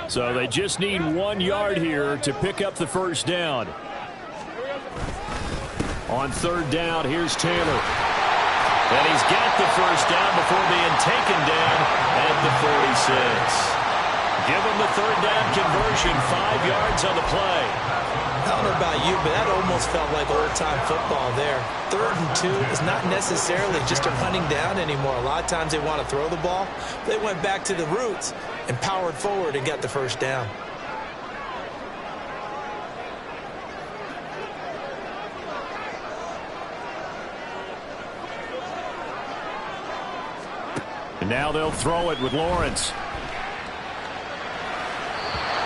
So they just need 1 yard here to pick up the first down. On third down, here's Taylor. And he's got the first down before being taken down at the 46. Give him the third down conversion, 5 yards on the play. I don't know about you, but that almost felt like old-time football there. 3rd and 2 is not necessarily just a running down anymore. A lot of times they want to throw the ball. They went back to the roots and powered forward and got the first down. And now they'll throw it with Lawrence.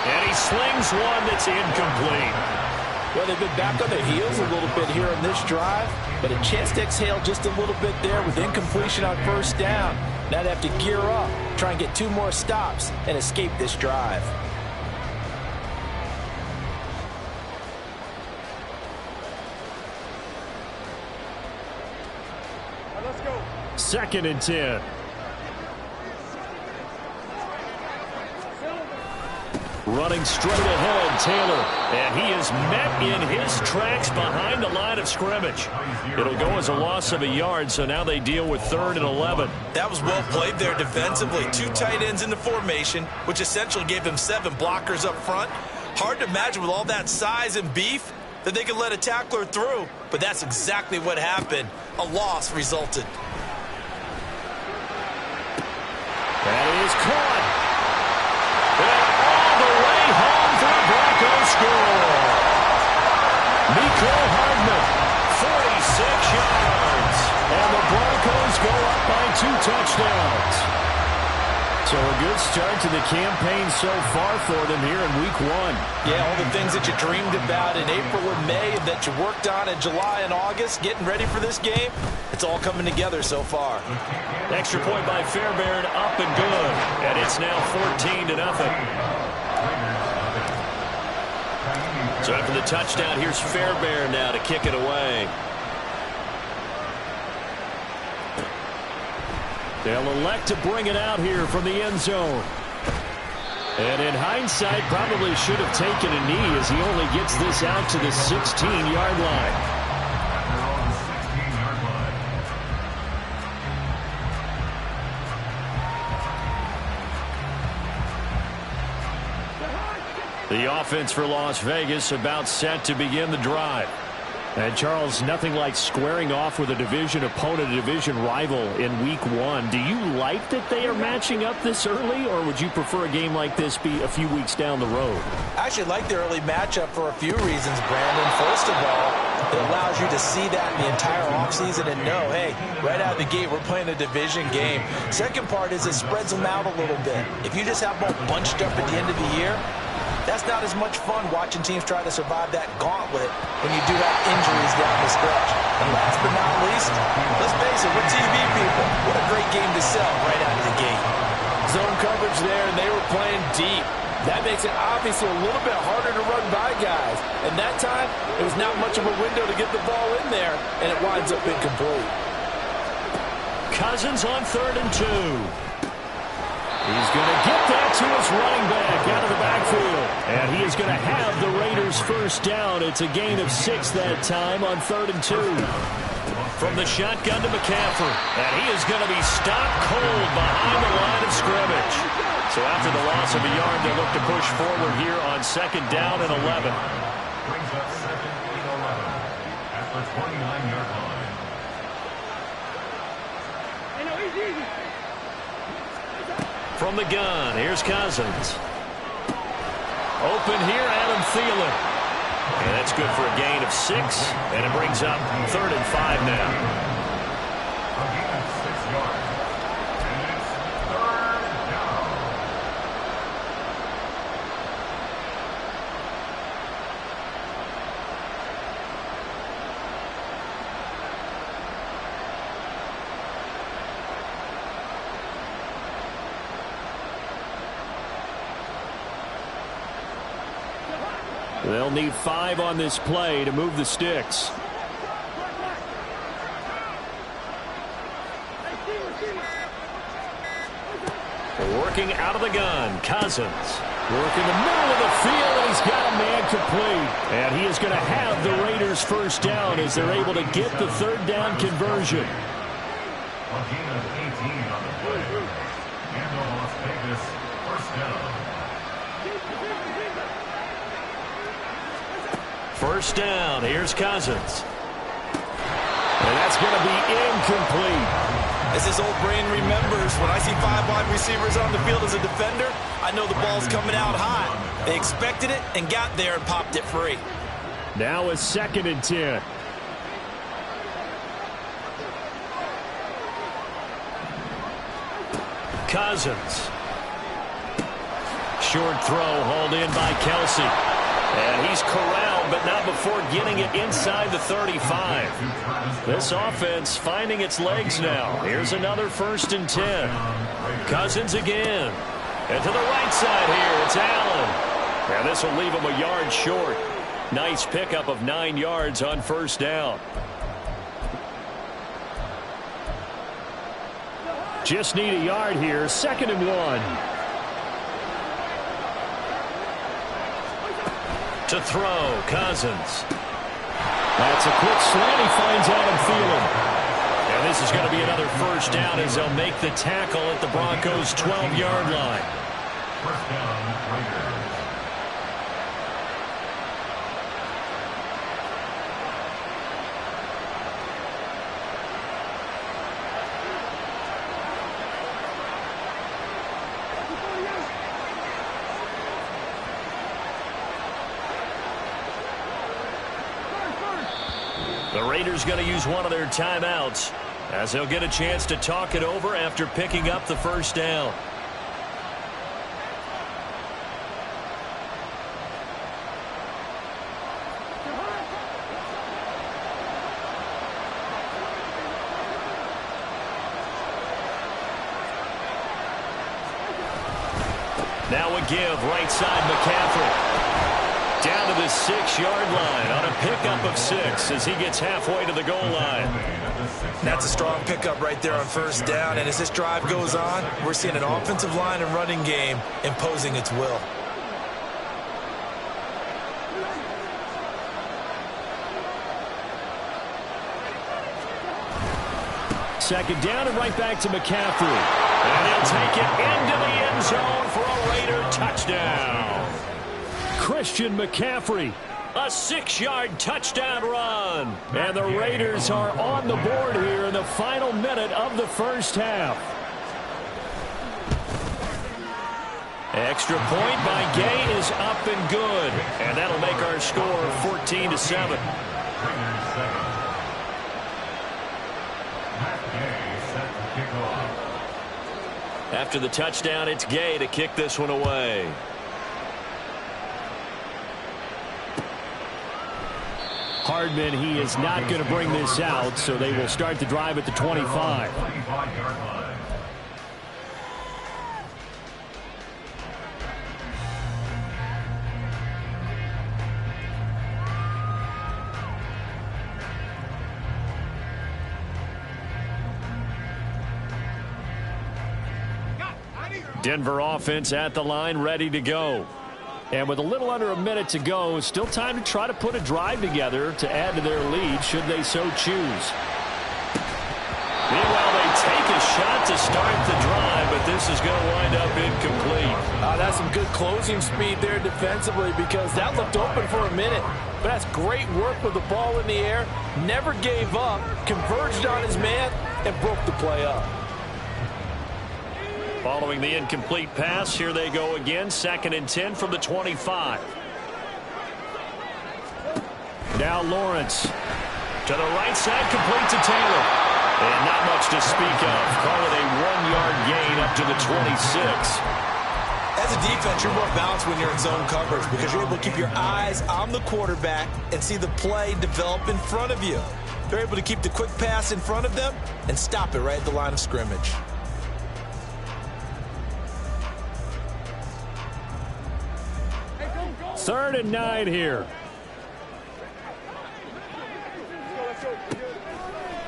And he slings one that's incomplete. Well, they've been back on their heels a little bit here on this drive, but a chance to exhale just a little bit there with incompletion on first down. Now they have to gear up, try and get 2 more stops, and escape this drive. Let's go. 2nd and 10. Running straight ahead, Taylor. And he is met in his tracks behind the line of scrimmage. It'll go as a loss of a yard, so now they deal with 3rd and 11. That was well played there defensively. 2 tight ends in the formation, which essentially gave them 7 blockers up front. Hard to imagine with all that size and beef that they could let a tackler through, but that's exactly what happened. A loss resulted. That is caught. And all the way home for the Broncos score. Mecole Hardman, 46 yards. And the Broncos go up by 2 touchdowns. So a good start to the campaign so far for them here in week 1. Yeah, all the things that you dreamed about in April and May that you worked on in July and August, getting ready for this game, it's all coming together so far. Extra point by Fairbairn, up and good. And it's now 14-0. So after the touchdown, here's Fairbairn now to kick it away. They'll elect to bring it out here from the end zone. And in hindsight, probably should have taken a knee as he only gets this out to the 16-yard line. The offense for Las Vegas about set to begin the drive. And Charles, nothing like squaring off with a division opponent, a division rival in week 1. Do you like that they are matching up this early, or would you prefer a game like this be a few weeks down the road? I actually like the early matchup for a few reasons, Brandon. First of all, it allows you to see that in the entire offseason and know, hey, right out of the gate, we're playing a division game. Second part is it spreads them out a little bit. If you just have them bunched up at the end of the year, that's not as much fun watching teams try to survive that gauntlet when you do have injuries down the stretch. And last but not least, let's face it, we're TV people. What a great game to sell right out of the gate. Zone coverage there, and they were playing deep. That makes it obviously a little bit harder to run by guys. And that time, it was not much of a window to get the ball in there, and it winds up incomplete. Cousins on 3rd and 2. He's going to get that to his running back out of the backfield. And he is going to have the Raiders first down. It's a gain of 6 that time on 3rd and 2. From the shotgun to McCaffrey. And he is going to be stopped cold behind the line of scrimmage. So after the loss of a yard, they look to push forward here on 2nd down and 11. Brings up 2nd and 11 at the 29-yard line. From the gun, here's Cousins. Open here, Adam Thielen. And that's good for a gain of 6. And it brings up 3rd and 5 now. A gain of 6 yards. And it's 3rd down. They'll need 5 on this play to move the sticks. Working out of the gun, Cousins. Working the middle of the field, and he's got a man complete. And he is going to have the Raiders first down as they're able to get the third down conversion. A gain of 18 on the play. And the Las Vegas first down. First down, here's Cousins. And that's going to be incomplete. As his old brain remembers, when I see 5 wide receivers on the field as a defender, I know the ball's coming out hot. They expected it and got there and popped it free. Now a 2nd and 10. Cousins. Short throw hauled in by Kelsey. And he's corralled, but not before getting it inside the 35. This offense finding its legs now. Here's another 1st and 10. Cousins again. And to the right side here, it's Allen. And this will leave him a yard short. Nice pickup of 9 yards on first down. Just need a yard here. 2nd and 1. To throw, Cousins. That's a quick slant. He finds Adam Thielen. And this is going to be another first down as they'll make the tackle at the Broncos' 12-yard line. First down, Raiders. The Raiders going to use one of their timeouts as they'll get a chance to talk it over after picking up the first down. Now a give, right side McCaffrey. Down to the 6-yard line on a pickup of 6 as he gets halfway to the goal line. That's a strong pickup right there on first down. And as this drive goes on, we're seeing an offensive line and running game imposing its will. Second down and right back to McCaffrey. And he'll take it into the end zone for a Raider touchdown. Christian McCaffrey, a 6-yard touchdown run. And the Raiders are on the board here in the final minute of the first half. Extra point by Gay is up and good. And that'll make our score 14-7. After the touchdown, it's Gay to kick this one away. Hardman, he is not going to bring this out, so they will start the drive at the 25. Denver offense at the line, ready to go. And with a little under a minute to go, still time to try to put a drive together to add to their lead should they so choose. Meanwhile, they take a shot to start the drive, but this is going to wind up incomplete. That's some good closing speed there defensively because that looked open for a minute. But that's great work with the ball in the air. Never gave up, converged on his man, and broke the play up. Following the incomplete pass, here they go again. 2nd and 10 from the 25. Now Lawrence to the right side, complete to Taylor. And not much to speak of. Call it a 1-yard gain up to the 26. As a defense, you're more balanced when you're in zone coverage because you're able to keep your eyes on the quarterback and see the play develop in front of you. They're able to keep the quick pass in front of them and stop it right at the line of scrimmage. Third and 9 here.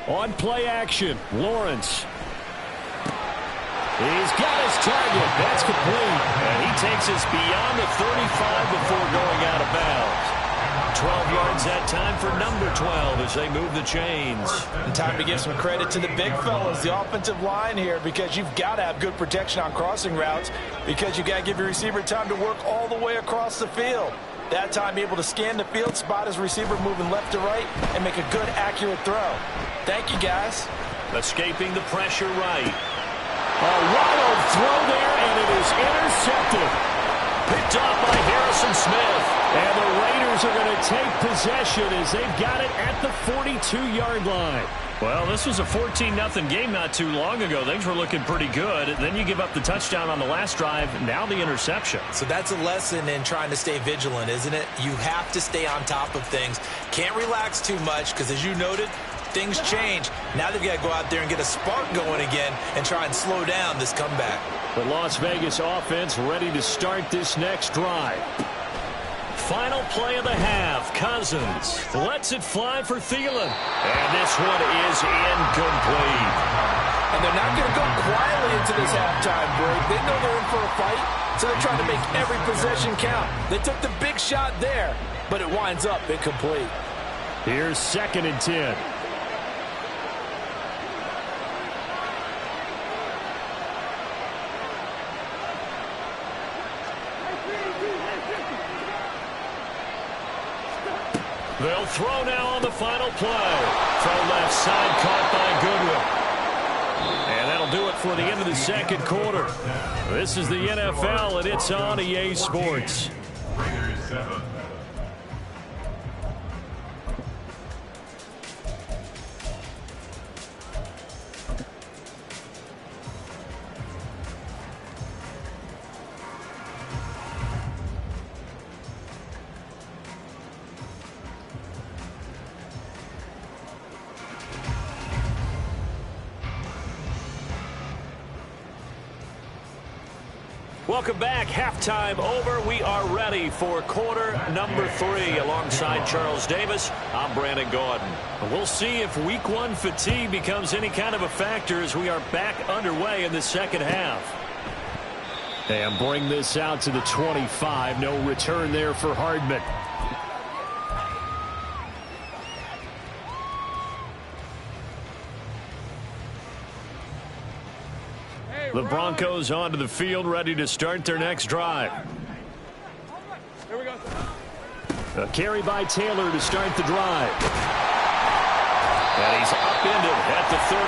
On play action, Lawrence. He's got his target. That's complete. And he takes us beyond the 35 before going out of bounds. 12 yards that time for number 12 as they move the chains. And time to give some credit to the big fellas, the offensive line here, because you've got to have good protection on crossing routes, because you've got to give your receiver time to work all the way across the field. That time able to scan the field, spot his receiver moving left to right, and make a good, accurate throw. Thank you, guys. Escaping the pressure right. A wild throw there, and it is intercepted. Picked off by Harrison Smith. And the Raiders are going to take possession as they've got it at the 42-yard line. Well, this was a 14-0 game not too long ago. Things were looking pretty good. Then you give up the touchdown on the last drive. Now the interception. So that's a lesson in trying to stay vigilant, isn't it? You have to stay on top of things. Can't relax too much because, as you noted, things change. Now they've got to go out there and get a spark going again and try and slow down this comeback. The Las Vegas offense ready to start this next drive. Final play of the half. Cousins lets it fly for Thielen. And this one is incomplete. And they're not going to go quietly into this halftime break. They know they're in for a fight, so they're trying to make every possession count. They took the big shot there, but it winds up incomplete. Here's 2nd and 10. They'll throw now on the final play. Throw left side, caught by Goodwin. And that'll do it for the end of the second quarter. This is the NFL, and it's on EA Sports. Raiders 7. Welcome back. Halftime over. We are ready for quarter number 3. Alongside Charles Davis, I'm Brandon Gaudin. We'll see if week 1 fatigue becomes any kind of a factor as we are back underway in the second half. And bring this out to the 25. No return there for Hardman. The Broncos onto the field, ready to start their next drive. Here we go. A carry by Taylor to start the drive. And he's upended at the 33,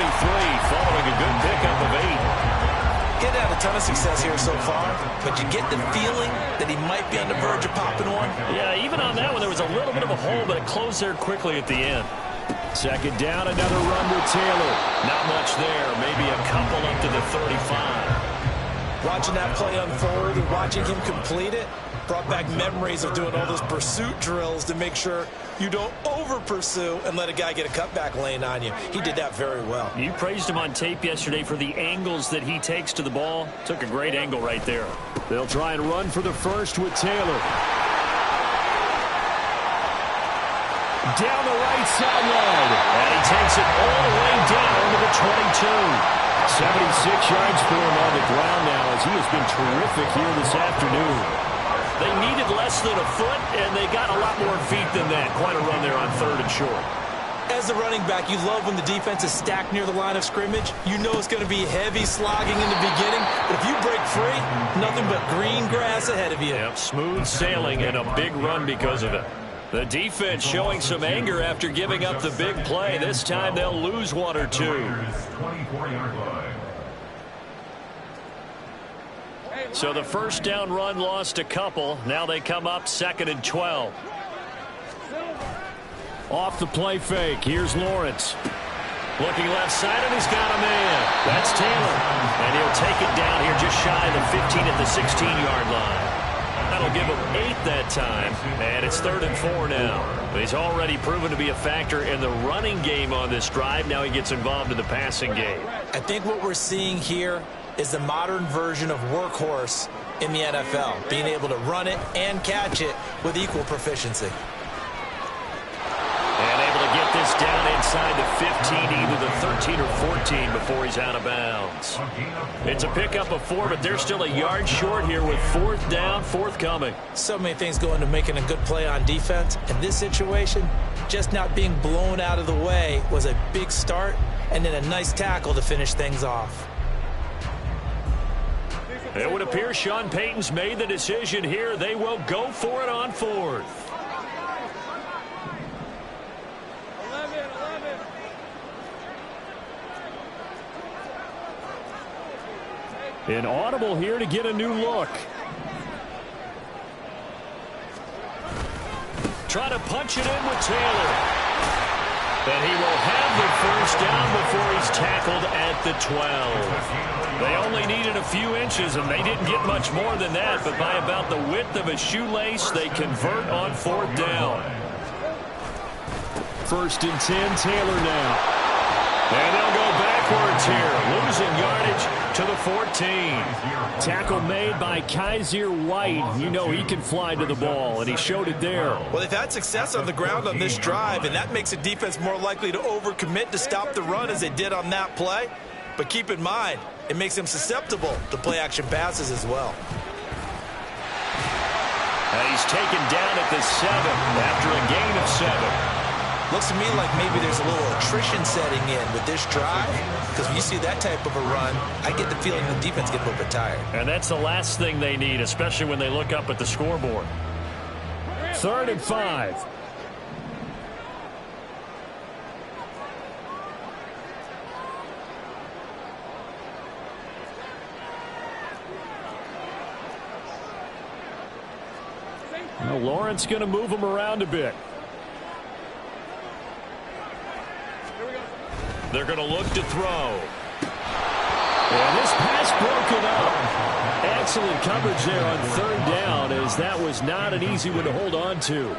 following a good pickup of 8. He's had a ton of success here so far, but you get the feeling that he might be on the verge of popping one. Yeah, even on that one, there was a little bit of a hole, but it closed there quickly at the end. Second down, another run with Taylor. Not much there, maybe a couple up to the 35. Watching that play unfold and watching him complete it brought back memories of doing all those pursuit drills to make sure you don't over-pursue and let a guy get a cutback lane on you. He did that very well. You praised him on tape yesterday for the angles that he takes to the ball. Took a great angle right there. They'll try and run for the first with Taylor. Down the right sideline. And he takes it all the way down to the 22. 76 yards for him on the ground now as he has been terrific here this afternoon. They needed less than a foot, and they got a lot more feet than that. Quite a run there on 3rd and short. As a running back, you love when the defense is stacked near the line of scrimmage. You know it's going to be heavy slogging in the beginning, but if you break free, nothing but green grass ahead of you. Yep, smooth sailing and a big run because of it. The defense showing some anger after giving up the big play. This time they'll lose 1 or 2. 24-yard line. So the first down run lost a couple. Now they come up 2nd and 12. Off the play fake. Here's Lawrence. Looking left side, and he's got a man. That's Taylor. And he'll take it down here just shy of the 15 at the 16-yard line. That'll give him 8 that time, and it's 3rd and 4 now. But he's already proven to be a factor in the running game on this drive. Now he gets involved in the passing game. I think what we're seeing here is the modern version of workhorse in the NFL, being able to run it and catch it with equal proficiency. And able to get this down inside the 15, either the 13 or 14 before he's out of bounds. It's a pickup of 4, but they're still a yard short here with 4th down, forthcoming. So many things go into making a good play on defense. In this situation, just not being blown out of the way was a big start, and then a nice tackle to finish things off. It would appear Sean Payton's made the decision here. They will go for it on 4th. 11. An audible here to get a new look. Try to punch it in with Taylor. And he will have the first down before he's tackled at the 12. They only needed a few inches, and they didn't get much more than that, but by about the width of a shoelace, they convert on 4th down. 1st and 10, Taylor now. And they'll go backwards here, losing yardage to the 14. Tackle made by Kaiser White. You know he can fly to the ball, and he showed it there. Well, they've had success on the ground on this drive, and that makes the defense more likely to overcommit to stop the run as they did on that play. But keep in mind, it makes them susceptible to play-action passes as well. And he's taken down at the 7 after a gain of 7. Looks to me like maybe there's a little attrition setting in with this drive, because when you see that type of a run, I get the feeling the defense gets a little bit tired. And that's the last thing they need, especially when they look up at the scoreboard. 3rd and 5. Well, Lawrence going to move him around a bit. They're going to look to throw. And this pass broken up. Excellent coverage there on 3rd down, as that was not an easy one to hold on to.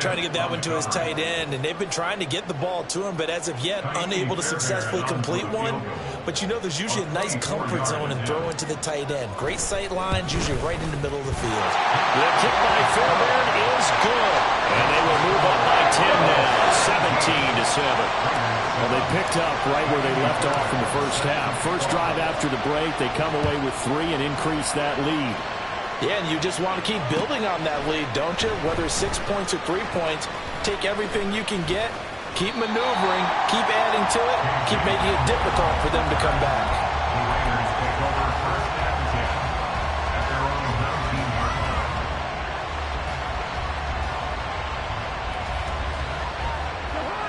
Trying to get that one to his tight end, and they've been trying to get the ball to him, but as of yet, unable to successfully complete one. But you know there's usually a nice comfort zone in throwing to the tight end. Great sight lines, usually right in the middle of the field. The kick by Fairbairn is good. And they will move up by 10 now, 17-7. Well, they picked up right where they left off in the first half. First drive after the break, they come away with 3 and increase that lead. Yeah, and you just want to keep building on that lead, don't you? Whether it's 6 points or 3 points, take everything you can get, keep maneuvering, keep adding to it, keep making it difficult for them to come back.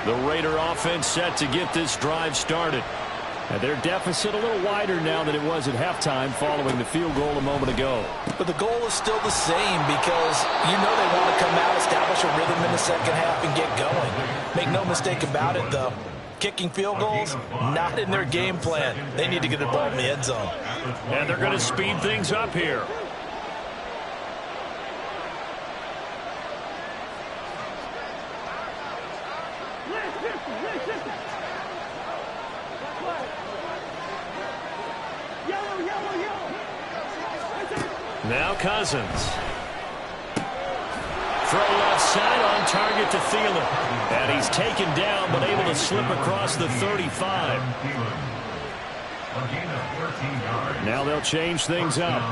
The Raider offense set to get this drive started. And their deficit a little wider now than it was at halftime following the field goal a moment ago. But the goal is still the same, because you know they want to come out, establish a rhythm in the second half, and get going. Make no mistake about it, though. Kicking field goals, not in their game plan. They need to get the ball in the end zone. And they're going to speed things up here. Now Cousins. Throw left side on target to Thielen. And he's taken down but able to slip across the 35. Now they'll change things up.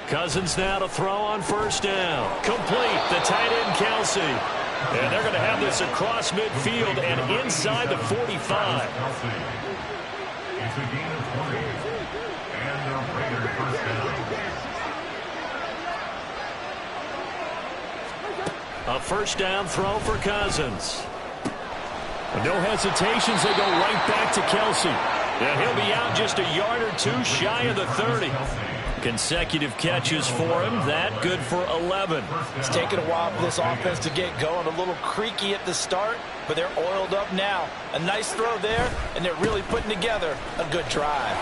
Cousins now to throw on first down. Complete. The tight end, Kelsey. And they're going to have this across midfield and inside the 45. It's a gain of 20. And the Raiders first down. A first down throw for Cousins. No hesitations. They go right back to Kelsey. And he'll be out just a yard or two shy of the 30. Consecutive catches for him. That good for 11. It's taken a while for this offense to get going. A little creaky at the start, but they're oiled up now. A nice throw there, and they're really putting together a good drive.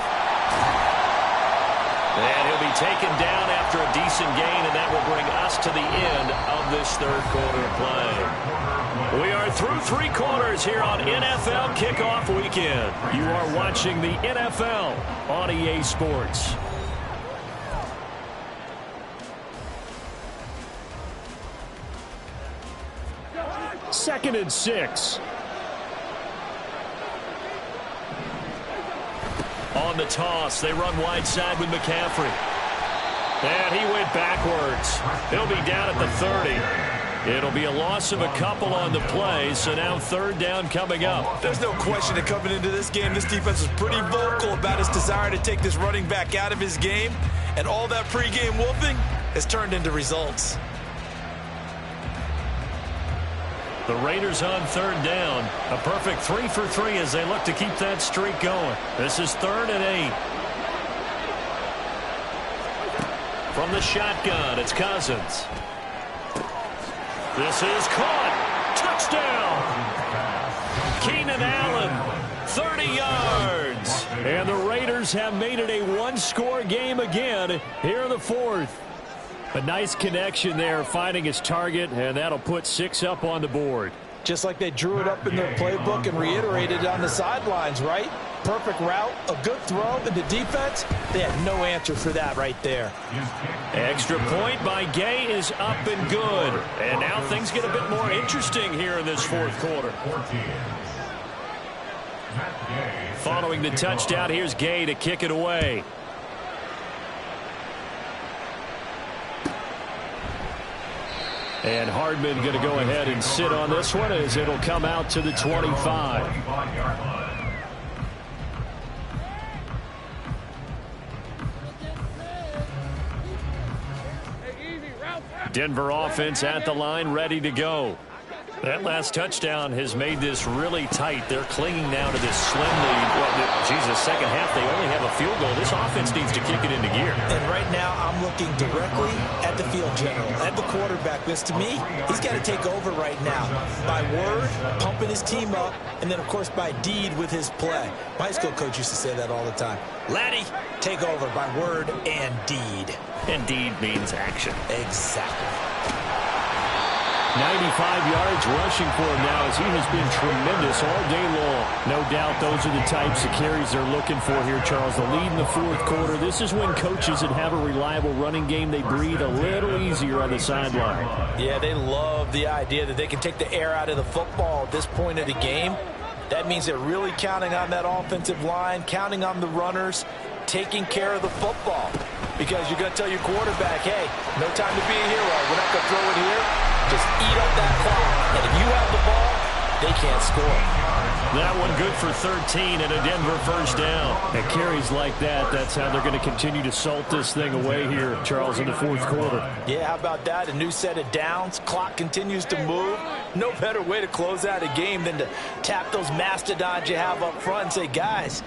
And he'll be taken down after a decent gain, and that will bring us to the end of this third quarter play. We are through 3 quarters here on NFL Kickoff Weekend. You are watching the NFL on EA Sports. Second and 6. On the toss, they run wide side with McCaffrey. And he went backwards. He'll be down at the 30. It'll be a loss of a couple on the play, so now third down coming up. There's no question that coming into this game, this defense was pretty vocal about his desire to take this running back out of his game, and all that pregame wolfing has turned into results. The Raiders on third down. A perfect 3 for 3 as they look to keep that streak going. This is 3rd and 8. From the shotgun, it's Cousins. This is caught. Touchdown. Keenan Allen, 30 yards. And the Raiders have made it a one-score game again here in the fourth. A nice connection there, finding his target, and that'll put 6 up on the board. Just like they drew it up in their playbook and reiterated it on the sidelines, right? Perfect route, a good throw, and the defense, they had no answer for that right there. Extra point by Gay is up and good. And now things get a bit more interesting here in this fourth quarter. Following the touchdown, here's Gay to kick it away. And Hardman going to go ahead and sit on this one as it'll come out to the 25. Denver offense at the line, ready to go. That last touchdown has made this really tight. They're clinging now to this slim lead. Well, Jesus, second half, they only have a field goal. This offense needs to kick it into gear. And right now, I'm looking directly at the field general, at the quarterback. Because to me, he's got to take over right now. By word, pumping his team up, and then, of course, by deed with his play. My high school coach used to say that all the time. Laddie, take over by word and deed. And deed means action. Exactly. 95 yards rushing for him now as he has been tremendous all day long. No doubt those are the types of carries they're looking for here, Charles. The lead in the fourth quarter. This is when coaches that have a reliable running game, they breathe a little easier on the sideline. Yeah, they love the idea that they can take the air out of the football at this point of the game. That means they're really counting on that offensive line, counting on the runners, taking care of the football. Because you're going to tell your quarterback, hey, no time to be a hero. We're not going to throw it here. Just eat up that clock. And if you have the ball, they can't score. That one good for 13 and a Denver first down. And carries like that, that's how they're going to continue to salt this thing away here, Charles, in the fourth quarter. Yeah, how about that? A new set of downs. Clock continues to move. No better way to close out a game than to tap those mastodons you have up front and say, guys,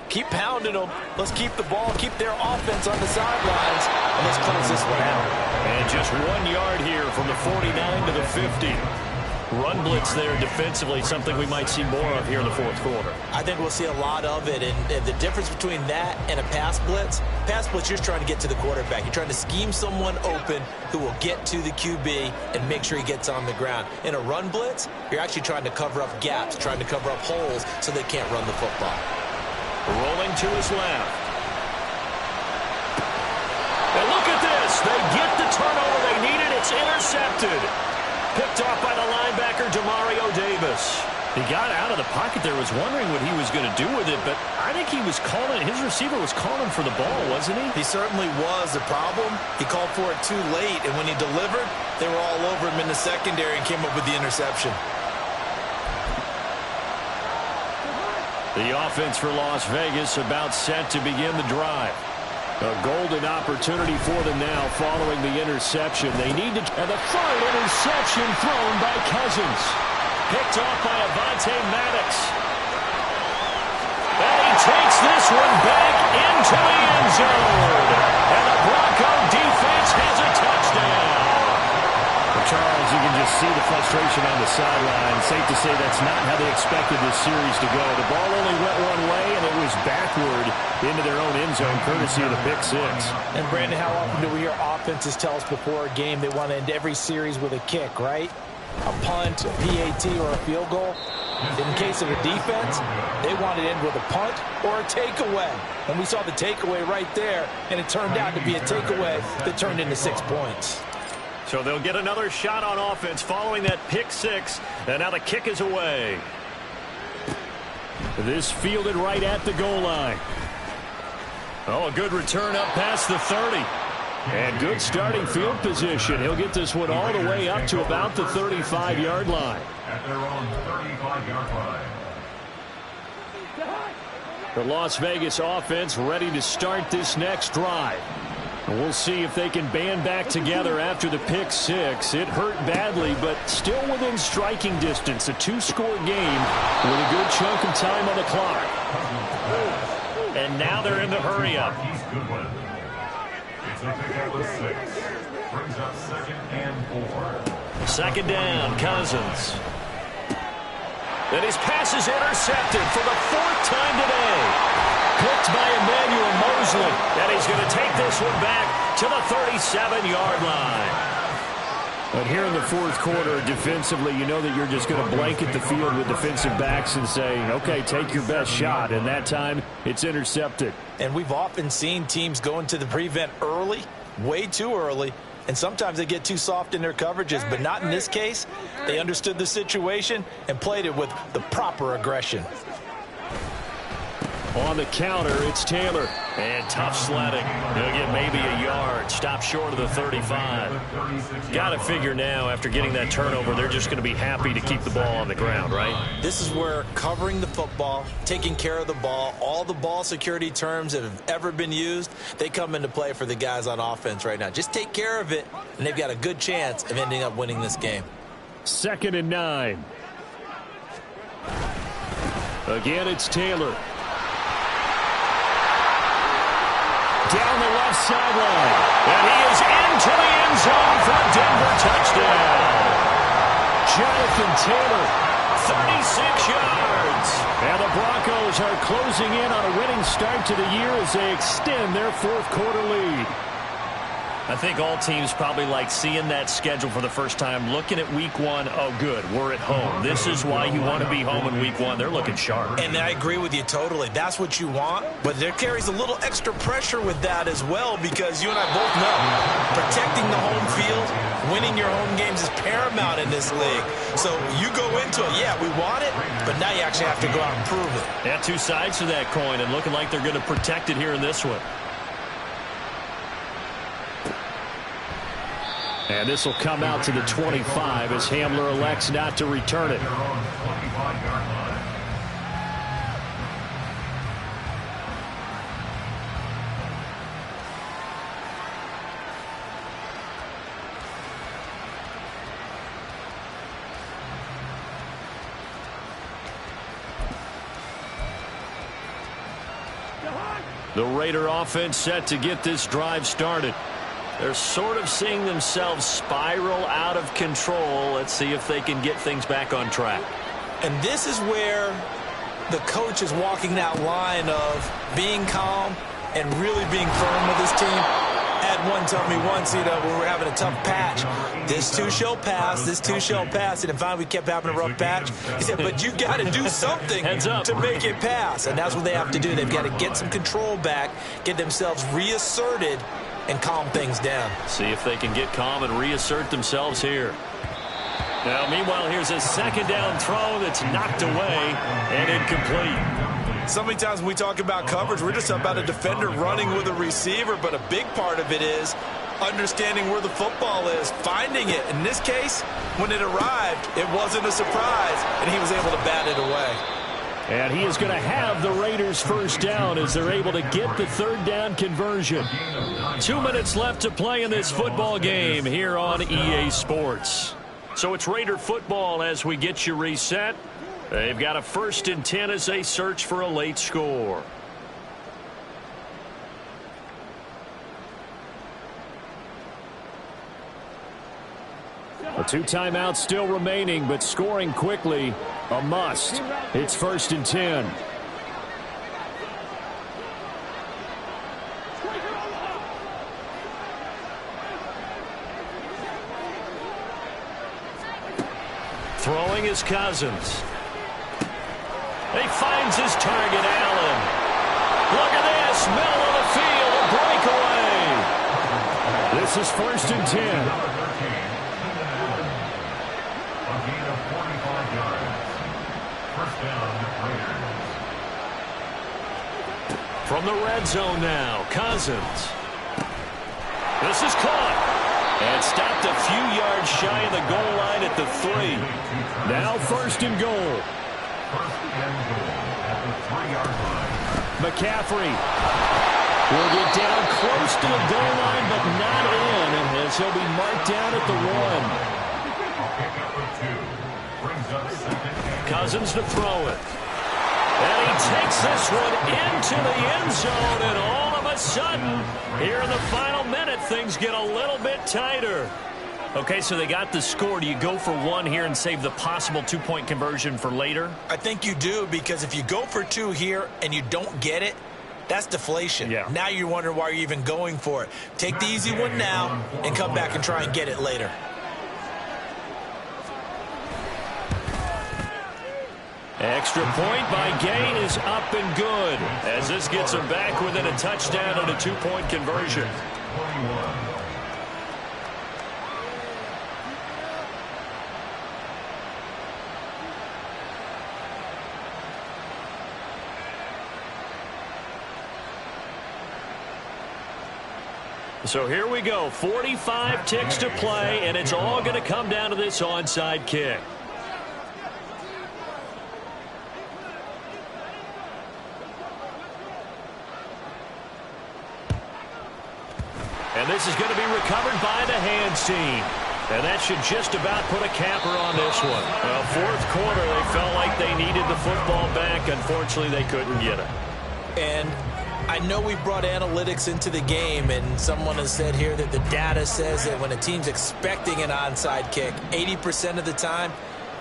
keep pounding them. Let's keep the ball, keep their offense on the sidelines, and let's close this one out. And just 1 yard here from the 49 to the 50. Run blitz there defensively, something we might see more of here in the fourth quarter. I think we'll see a lot of it, and the difference between that and a pass blitz, you're just trying to get to the quarterback. You're trying to scheme someone open who will get to the QB and make sure he gets on the ground. In a run blitz, you're actually trying to cover up gaps, trying to cover up holes so they can't run the football. Rolling to his left. And look at this. They get the turnover they needed. It's intercepted. Picked off by the linebacker, Demario Davis. He got out of the pocket there, was wondering what he was going to do with it, but I think he was calling, his receiver was calling for the ball, wasn't he? He certainly was. The problem, he called for it too late, and when he delivered, they were all over him in the secondary and came up with the interception. The offense for Las Vegas about set to begin the drive. A golden opportunity for them now following the interception. They need to... And the third interception thrown by Cousins. Picked off by Avonte Maddox. And he takes this one back into the end zone. And the Bronco defense has a touchdown. Charles, you can just see the frustration on the sideline. Safe to say that's not how they expected this series to go. The ball only went one way, and it was back backward into their own end zone, courtesy of the pick six. And, Brandon, how often do we hear offenses tell us before a game they want to end every series with a kick, right? A punt, a PAT, or a field goal. In case of a defense, they want to end with a punt or a takeaway. And we saw the takeaway right there, and it turned out to be a takeaway that turned into 6 points. So they'll get another shot on offense following that pick six, and now the kick is away. This fielded right at the goal line. Oh, a good return up past the 30. And good starting field position. He'll get this one all the way up to about the 35-yard line. At their own 35-yard line. The Las Vegas offense ready to start this next drive. And we'll see if they can band back together after the pick six. It hurt badly, but still within striking distance. A two-score game with a good chunk of time on the clock. And now they're in the hurry-up. It's a pickup of 6. Brings up 2nd and 4. Second down, Cousins. And his pass is intercepted for the 4th time today. Picked by Emmanuel Mosley. And he's going to take this one back to the 37-yard line. But here in the fourth quarter, defensively, you know that you're just going to blanket the field with defensive backs and say, okay, take your best shot. And that time, it's intercepted. And we've often seen teams go into the prevent early, way too early, and sometimes they get too soft in their coverages. But not in this case. They understood the situation and played it with the proper aggression. On the counter, it's Taylor. And tough sledding. He'll get maybe a yard. Stop short of the 35. Got to figure now, after getting that turnover, they're just going to be happy to keep the ball on the ground, right? This is where covering the football, taking care of the ball, all the ball security terms that have ever been used, they come into play for the guys on offense right now. Just take care of it, and they've got a good chance of ending up winning this game. 2nd and 9. Again, it's Taylor. Down the left sideline. And he is into the end zone for a Denver touchdown. Jonathan Taylor, 36 yards. And the Broncos are closing in on a winning start to the year as they extend their fourth quarter lead. I think all teams probably like seeing that schedule for the first time, looking at week one. Oh, good, we're at home. This is why you want to be home in week one. They're looking sharp. And I agree with you totally. That's what you want. But there carries a little extra pressure with that as well, because you and I both know protecting the home field, winning your home games is paramount in this league. So you go into it, yeah, we want it, but now you actually have to go out and prove it. Yeah, two sides to that coin, and looking like they're going to protect it here in this one. And this will come out to the 25 as Hamler elects not to return it. The Raider offense set to get this drive started. They're sort of seeing themselves spiral out of control. Let's see if they can get things back on track. And this is where the coach is walking that line of being calm and really being firm with his team. Had one tell me once, when we were having a tough patch, this too shall pass, this too shall pass. And finally we kept having a rough patch. He said, but you got to do something to make it pass. And that's what they have to do. They've got to get some control back, get themselves reasserted, and calm things down. See if they can get calm and reassert themselves here. Now, meanwhile, here's a second down throw that's knocked away and incomplete. So many times when we talk about coverage, we're just about a defender running with a receiver, but a big part of it is understanding where the football is, finding it. In this case, when it arrived, it wasn't a surprise, and he was able to bat it away. And he is going to have the Raiders first down as they're able to get the third down conversion. 2 minutes left to play in this football game here on EA Sports. So it's Raider football as we get you reset. They've got a 1st and 10 as they search for a late score. The 2 timeouts still remaining, but scoring quickly, a must. It's 1st and 10. Throwing is Cousins. He finds his target, Allen. Look at this, middle of the field, a breakaway. This is 1st and 10. A gain of 45 yards. First down, Raiders. From the red zone now, Cousins. This is caught. And stopped a few yards shy of the goal line at the 3. Now 1st and goal. 1st and goal at the 3-yard line. McCaffrey will get down close to the goal line, but not in, as he'll be marked down at the 1. A pickup of 2. Brings up 2nd and Cousins to throw it. And he takes this one into the end zone, and all of a sudden, here in the final minute, things get a little bit tighter. Okay, so they got the score. Do you go for 1 here and save the possible 2-point conversion for later? I think you do, because if you go for 2 here and you don't get it, that's deflation. Yeah. Now you're wondering why you're even going for it. Take the easy one now and come back and try and get it later. Extra point by Gain is up and good, as this gets him back within a touchdown and a 2-point conversion. 21. So here we go, 45 ticks to play, and it's all going to come down to this onside kick. And this is going to be recovered by the hands team. And that should just about put a capper on this one. Well, 4th quarter, they felt like they needed the football back. Unfortunately, they couldn't get it. And I know we brought analytics into the game, and someone has said here that the data says that when a team's expecting an onside kick, 80% of the time,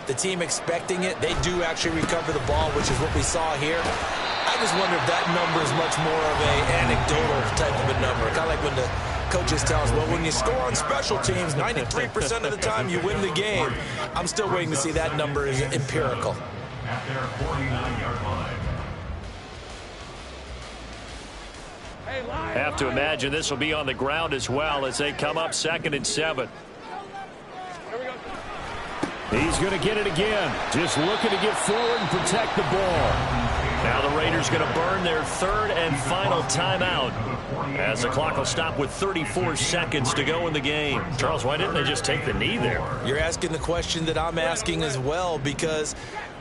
the team expecting it, they do actually recover the ball, which is what we saw here. I just wonder if that number is much more of an anecdotal type of a number. Kind of like when the coaches tell us, well, when you score on special teams, 93% of the time you win the game. I'm still waiting to see that number is empirical. At their 49-yard line. Have to imagine this will be on the ground as well as they come up 2nd and 7. He's going to get it again. Just looking to get forward and protect the ball. Now the Raiders going to burn their 3rd and final timeout, as the clock will stop with 34 seconds to go in the game. Charles, why didn't they just take the knee there? You're asking the question that I'm asking as well, because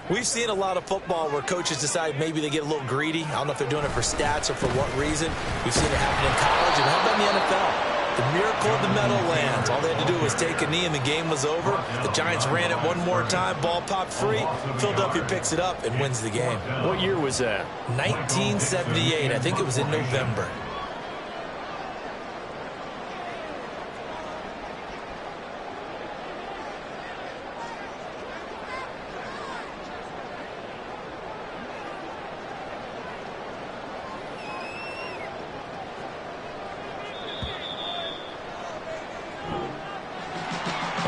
we've seen a lot of football where coaches decide maybe they get a little greedy. I don't know if they're doing it for stats or for what reason. We've seen it happen in college, and how about in the NFL? The miracle of the Meadowlands. All they had to do was take a knee and the game was over. The Giants ran it one more time. Ball popped free. Philadelphia picks it up and wins the game. What year was that? 1978. I think it was in November.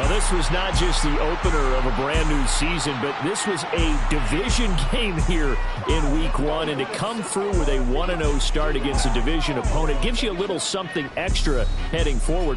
This was not just the opener of a brand new season, but this was a division game here in week 1. And to come through with a 1-0 start against a division opponent gives you a little something extra heading forward.